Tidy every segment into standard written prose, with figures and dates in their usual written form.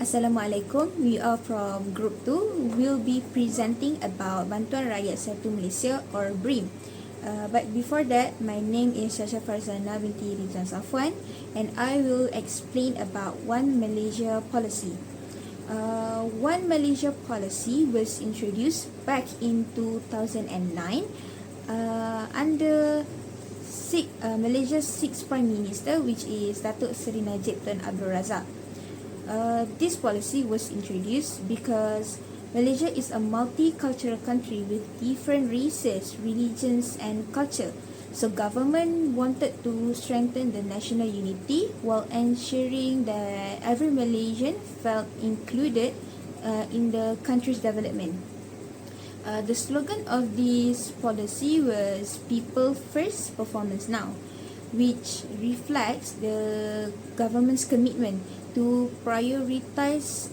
Assalamualaikum. We are from Group 2. We'll be presenting about Bantuan Rakyat Satu Malaysia or BRIM. But before that, my name is FARZANA binti RIDZUAN SAFUAN, and I will explain about One Malaysia policy. One Malaysia policy was introduced back in 2009 under Malaysia's 6th Prime Minister, which is Datuk Seri Najib Tun Abdul Razak. This policy was introduced because Malaysia is a multicultural country with different races, religions and culture. So government wanted to strengthen the national unity while ensuring that every Malaysian felt included in the country's development. The slogan of this policy was People First, Performance Now, which reflects the government's commitment to prioritize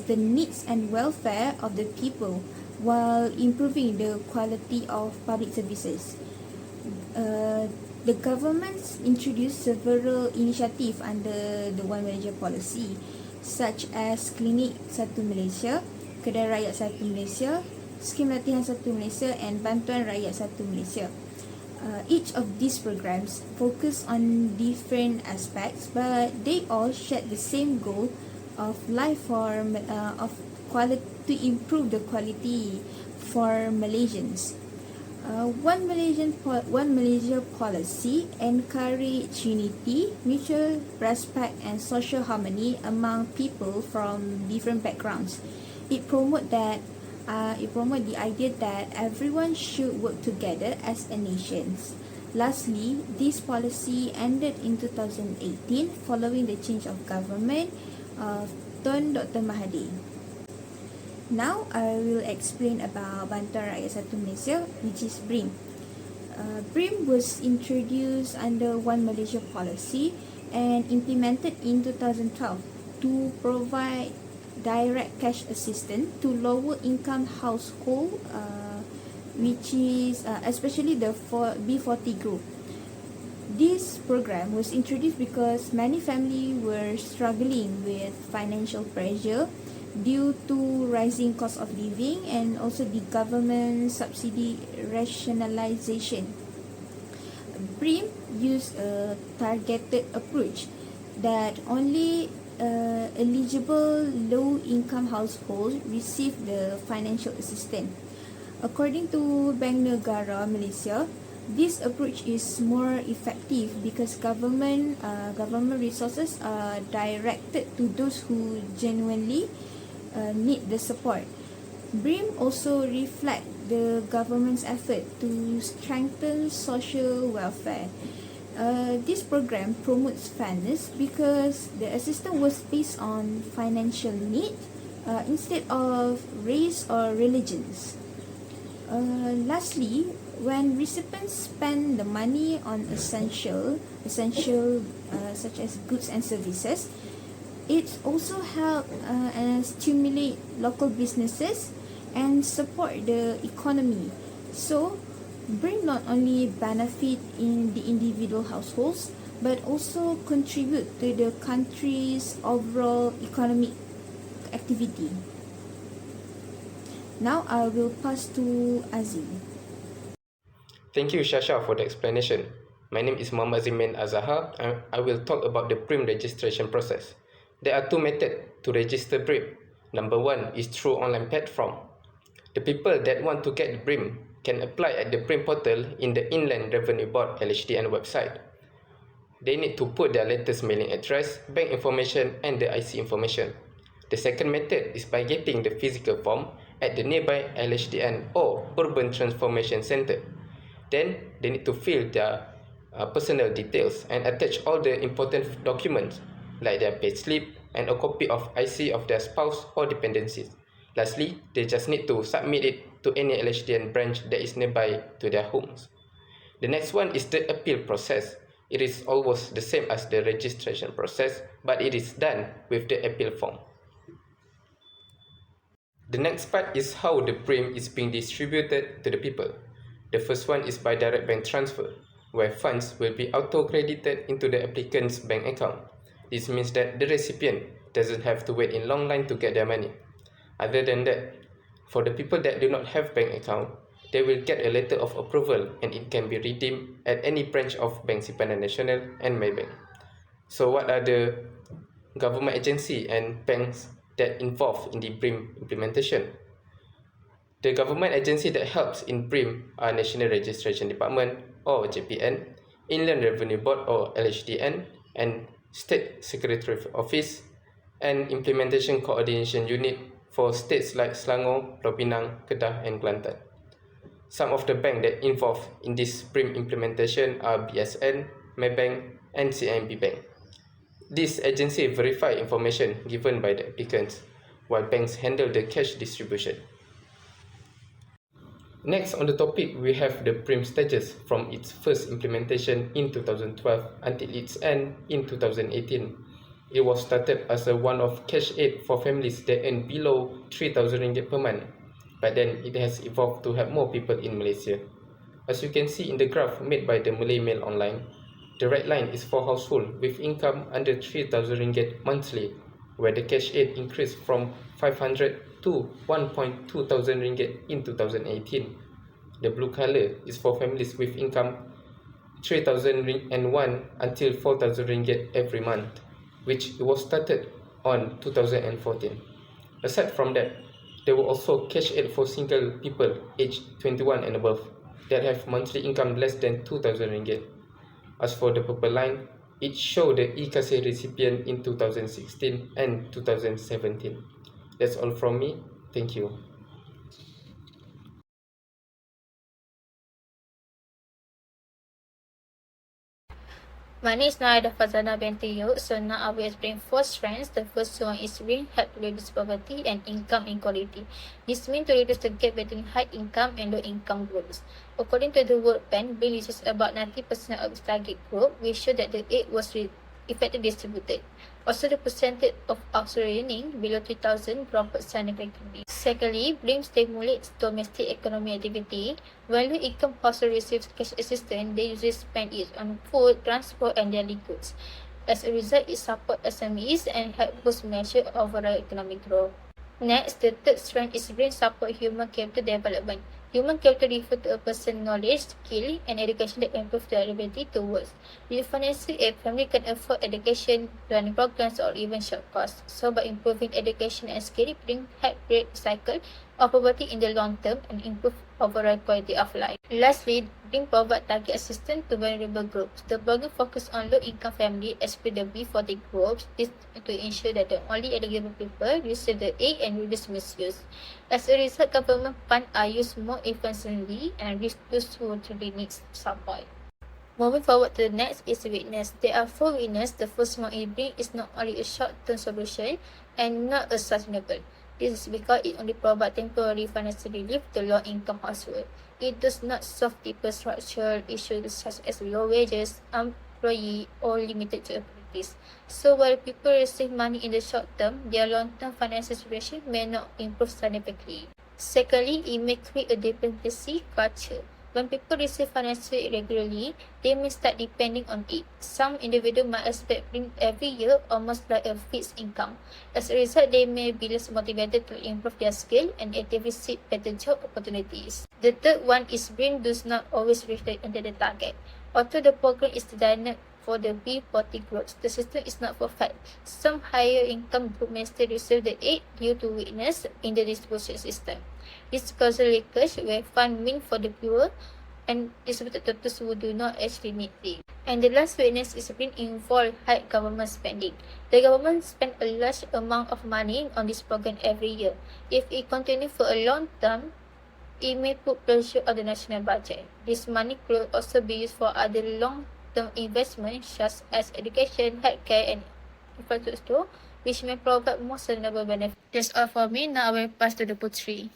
the needs and welfare of the people while improving the quality of public services. The government introduced several initiatives under the One Malaysia policy, such as Klinik Satu Malaysia, Kedai Rakyat Satu Malaysia, Skim Latihan Satu Malaysia and Bantuan Rakyat Satu Malaysia. Each of these programs focus on different aspects, but they all share the same goal of to improve the quality for Malaysians. One Malaysia policy encourage unity, mutual respect and social harmony among people from different backgrounds. It promote the idea that everyone should work together as a nation. Lastly, this policy ended in 2018 following the change of government of Tun Dr. Mahathir. Now, I will explain about Bantuan Rakyat Satu Malaysia, which is BRIM. BRIM was introduced under One Malaysia policy and implemented in 2012 to provide direct cash assistance to lower income household, which is especially the B40 group. This program was introduced because many families were struggling with financial pressure due to rising cost of living and also the government subsidy rationalization. BRIM used a targeted approach that only eligible low-income households receive the financial assistance. According to Bank Negara Malaysia, this approach is more effective because government resources are directed to those who genuinely need the support. BRIM also reflects the government's effort to strengthen social welfare. This program promotes fairness because the assistance was based on financial need instead of race or religions. Lastly, when recipients spend the money on essential such as goods and services, it also helps and stimulate local businesses and support the economy. So BRIM not only benefit in the individual households but also contribute to the country's overall economic activity. Now I will pass to Azim. Thank you, SYASYA, for the explanation. My name is Muhammad Azim AZAHA and I will talk about the BRIM registration process. There are two methods to register BRIM. Number one is through online platform. The people that want to get BRIM can apply at the BRIM portal in the Inland Revenue Board LHDN website. They need to put their latest mailing address, bank information and the IC information. The second method is by getting the physical form at the nearby LHDN or Urban Transformation Center. Then they need to fill their personal details and attach all the important documents like their payslip and a copy of IC of their spouse or dependencies. Lastly, they just need to submit it to any LHDN branch that is nearby to their homes. The next one is the appeal process. It is almost the same as the registration process, but it is done with the appeal form. The next part is how the BRIM is being distributed to the people. The first one is by direct bank transfer, where funds will be auto-credited into the applicant's bank account. This means that the recipient doesn't have to wait in long line to get their money. Other than that, for the people that do not have bank account, they will get a letter of approval and it can be redeemed at any branch of Bank Simpanan Nasional and Maybank. So what are the government agency and banks that involved in the BRIM implementation? The government agency that helps in BRIM are National Registration Department or JPN, Inland Revenue Board or LHDN, and State Secretary Office, and Implementation Coordination Unit for states like Selangor, Pulau Pinang, Kedah, and Kelantan. Some of the banks that involved in this BRIM implementation are BSN, Maybank, and CIMB Bank. These agencies verify information given by the applicants, while banks handle the cash distribution. Next on the topic, we have the BRIM stages from its first implementation in 2012 until its end in 2018. It was started as a one-off cash aid for families that earn below 3,000 ringgit per month, but then it has evolved to help more people in Malaysia. As you can see in the graph made by the Malay Mail Online, the red line is for households with income under 3,000 ringgit monthly, where the cash aid increased from 500 to 1.2 thousand ringgit in 2018. The blue color is for families with income 3,001 until 4,000 ringgit every month, which was started on 2014. Aside from that, there were also cash aid for single people aged 21 and above that have monthly income less than 2,000 ringgit. As for the purple line, it showed the e-Kasih recipient in 2016 and 2017. That's all from me. Thank you. My name is FARZANA BINTI. So now I will explain four strands. The first one is BRIM help to reduce poverty and income inequality. This means to reduce the gap between high income and low income groups. According to the World Bank, BRIM reaches about 90% of its target group, which show that the aid was effectively distributed. Also, the percentage of household earning below 3,000 dropped significantly. Secondly, BRIM stimulates domestic economy activity. When low income household receives cash assistance, they usually spend it on food, transport, and daily goods. As a result, it supports SMEs and helps boost measure overall economic growth. Next, the third strand is BRIM support human capital development. Human capital refers to a person's knowledge, skill, and education that improve their ability to work. With financial aid, family can afford education, learning programs, or even short courses. So, by improving education and skill, BRIM help break the cycle of poverty in the long term and improve overall quality of life. Lastly, BRIM provide target assistance to vulnerable groups. The program focuses on low-income families, especially the B40 groups. This to ensure that the only eligible people receive the aid and reduce misuse. As a result, government funds are used more efficiently and reach those who truly need support. Moving forward to the next is witness. There are four witness. The first one is BRIM is not only a short-term solution and not a sustainable. This is because it only provides temporary financial relief to low-income households. It does not solve deeper structural issues such as low wages, employee, or limited opportunities. So while people receive money in the short term, their long-term financial situation may not improve significantly. Secondly, it may create a dependency culture. When people receive financial aid regularly, they may start depending on it. Some individuals might expect BRIM every year, almost like a fixed income. As a result, they may be less motivated to improve their skill and actively seek better job opportunities. The third one is BRIM does not always reach the intended target. Although the program is designed for the B40 groups, the system is not perfect. Some higher income groups may still receive the aid due to weakness in the distribution system. This causes leakage where funds meant for the poor and distributed to those who do not actually need it. And the last witness is BRIM involve high government spending. The government spends a large amount of money on this program every year. If it continues for a long term, it may put pressure on the national budget. This money could also be used for other long-term investments such as education, healthcare, and infrastructure, which may provide more sustainable benefits. That's all for me. Now I will pass to the Puteri.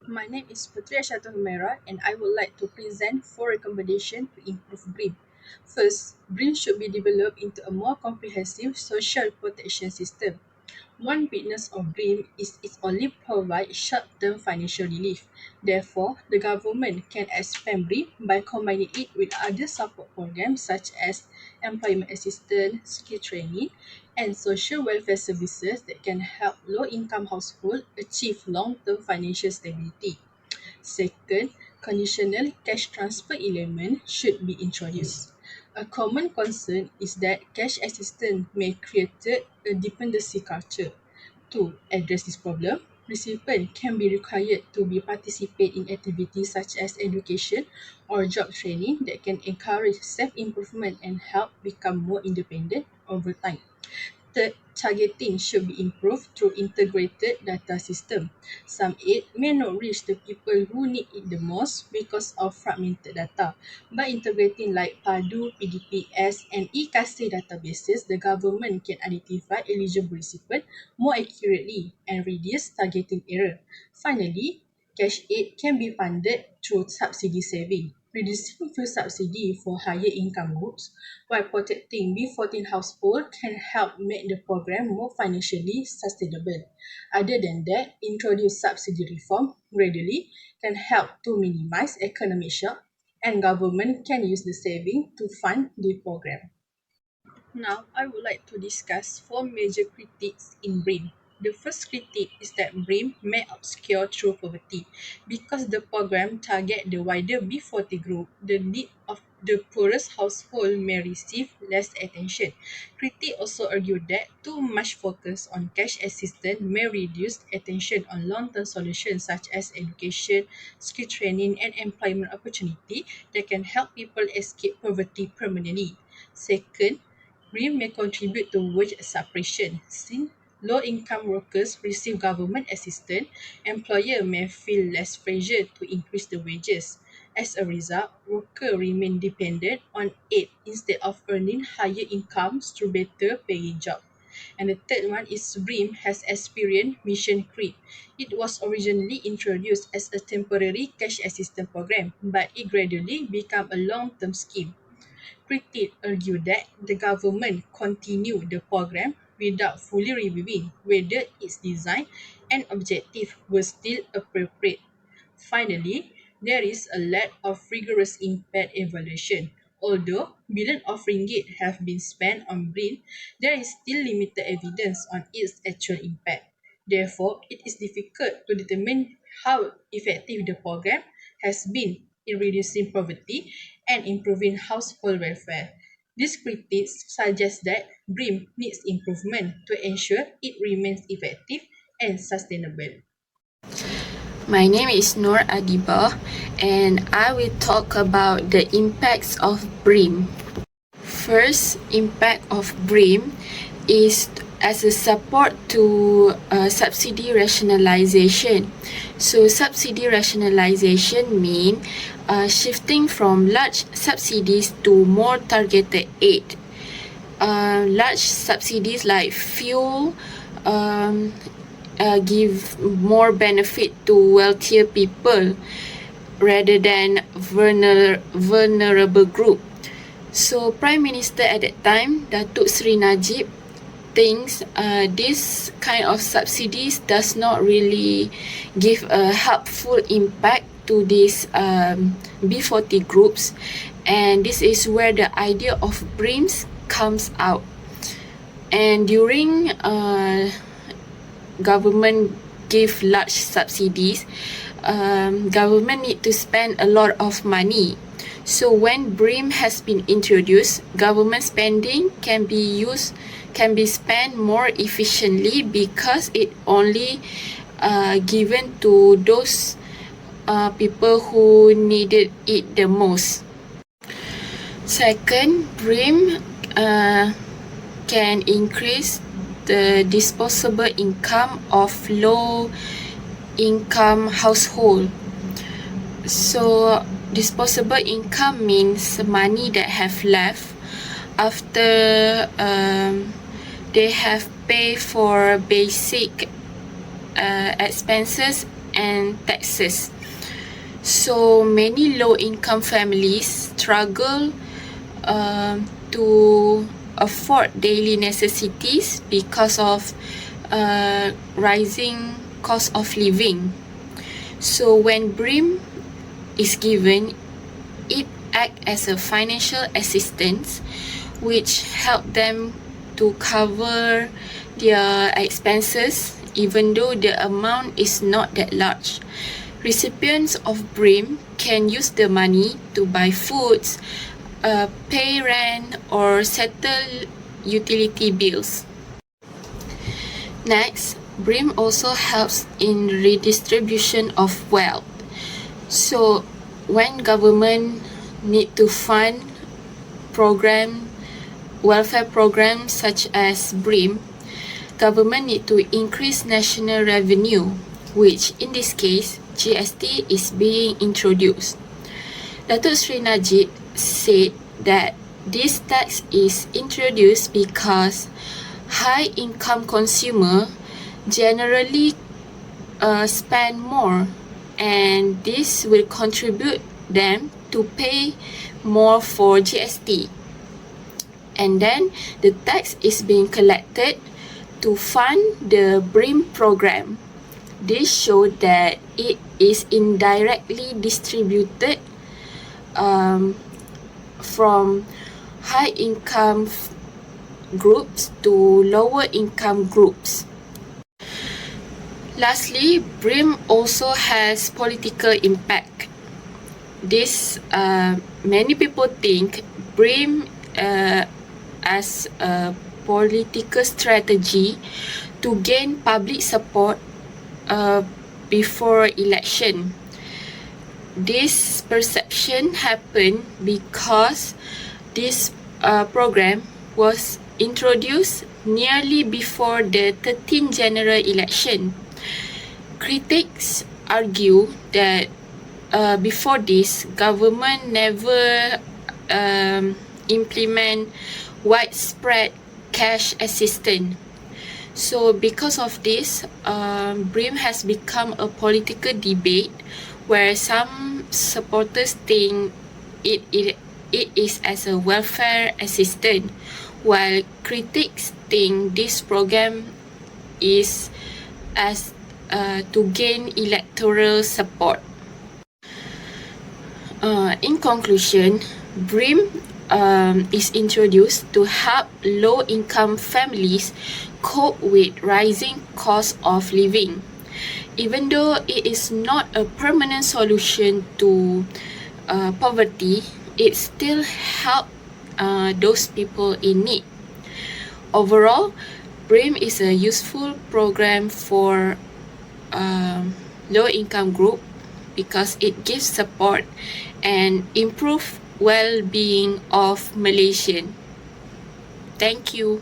My name is AISYATUL HUMAIRA and I would like to present 4 recommendations to improve BRIM. First, BRIM should be developed into a more comprehensive social protection system. One weakness of BRIM is it only provides short-term financial relief. Therefore, the government can expand BRIM by combining it with other support programs such as employment assistance, skill training, and social welfare services that can help low-income households achieve long-term financial stability. Second, conditional cash transfer element should be introduced. A common concern is that cash assistance may create a dependency culture. To address this problem, recipients can be required to participate in activities such as education or job training that can encourage self-improvement and help become more independent over time. Third, targeting should be improved through integrated data system. Some aid may not reach the people who need it the most because of fragmented data. By integrating like PADU, PDPS, and e-Kasih databases, the government can identify eligible recipients more accurately and reduce targeting error. Finally, cash aid can be funded through subsidy saving, reducing fuel subsidy for higher income groups, while protecting B14 households can help make the program more financially sustainable. Other than that, introduce subsidy reform gradually can help to minimize economic shock, and government can use the saving to fund the program. Now, I would like to discuss four major critiques in BREAM. The first critique is that BREAM may obscure true poverty. Because the program targets the wider B40 group, the need of the poorest household may receive less attention. Critics also argue that too much focus on cash assistance may reduce attention on long-term solutions such as education, skill training, and employment opportunity that can help people escape poverty permanently. Second, BREAM may contribute to wage suppression. Since low-income workers receive government assistance, employers may feel less pressure to increase the wages. As a result, workers remain dependent on aid instead of earning higher incomes through better paying jobs. And the third one is BREAM has experienced mission creep. It was originally introduced as a temporary cash assistance program, but it gradually became a long-term scheme. Critics argue that the government continued the program without fully reviewing whether its design and objective were still appropriate. Finally, there is a lack of rigorous impact evaluation. Although billions of ringgit have been spent on BRIN, there is still limited evidence on its actual impact. Therefore, it is difficult to determine how effective the program has been in reducing poverty and improving household welfare. These critics suggest that BRIM needs improvement to ensure it remains effective and sustainable. My name is Nur ADEEBAH and I will talk about the impacts of BRIM. First impact of BRIM is as a support to subsidy rationalization. So subsidy rationalization means shifting from large subsidies to more targeted aid. Large subsidies like fuel give more benefit to wealthier people rather than vulnerable group. So Prime Minister at that time, Datuk Seri Najib, thinks this kind of subsidies does not really give a helpful impact to these B40 groups, and this is where the idea of BRIMs comes out. And during government give large subsidies, government need to spend a lot of money. So when BRIM has been introduced, government spending can be spent more efficiently because it only given to those people who needed it the most. Second, BRIM can increase the disposable income of low-income household. So disposable income means money that have left after they have paid for basic expenses and taxes. So many low-income families struggle to afford daily necessities because of rising cost of living. So when BRIM is given, it acts as a financial assistance which help them to cover their expenses even though the amount is not that large. Recipients of BREEAM can use the money to buy foods, pay rent or settle utility bills. Next, BREEAM also helps in redistribution of wealth. So when government need to fund welfare programs such as BREEAM, government need to increase national revenue, which in this case, GST is being introduced. Datuk Sri Najib said that this tax is introduced because high-income consumer generally spend more, and this will contribute them to pay more for GST. And then the tax is being collected to fund the BREEAM program. This shows that it is indirectly distributed from high-income groups to lower-income groups. Lastly, BREEAM also has political impact. Many people think BREEAM as a political strategy to gain public support before election. This perception happened because this program was introduced nearly before the 13th general election. Critics argue that before this, government never implement widespread cash assistance. So because of this, BREEAM has become a political debate where some supporters think it is as a welfare assistance, while critics think this program is as to gain electoral support. In conclusion, BREEAM is introduced to help low-income families cope with rising cost of living. Even though it is not a permanent solution to poverty, it still helps those people in need. Overall, BREEAM is a useful program for low-income group because it gives support and improve well-being of Malaysian. Thank you.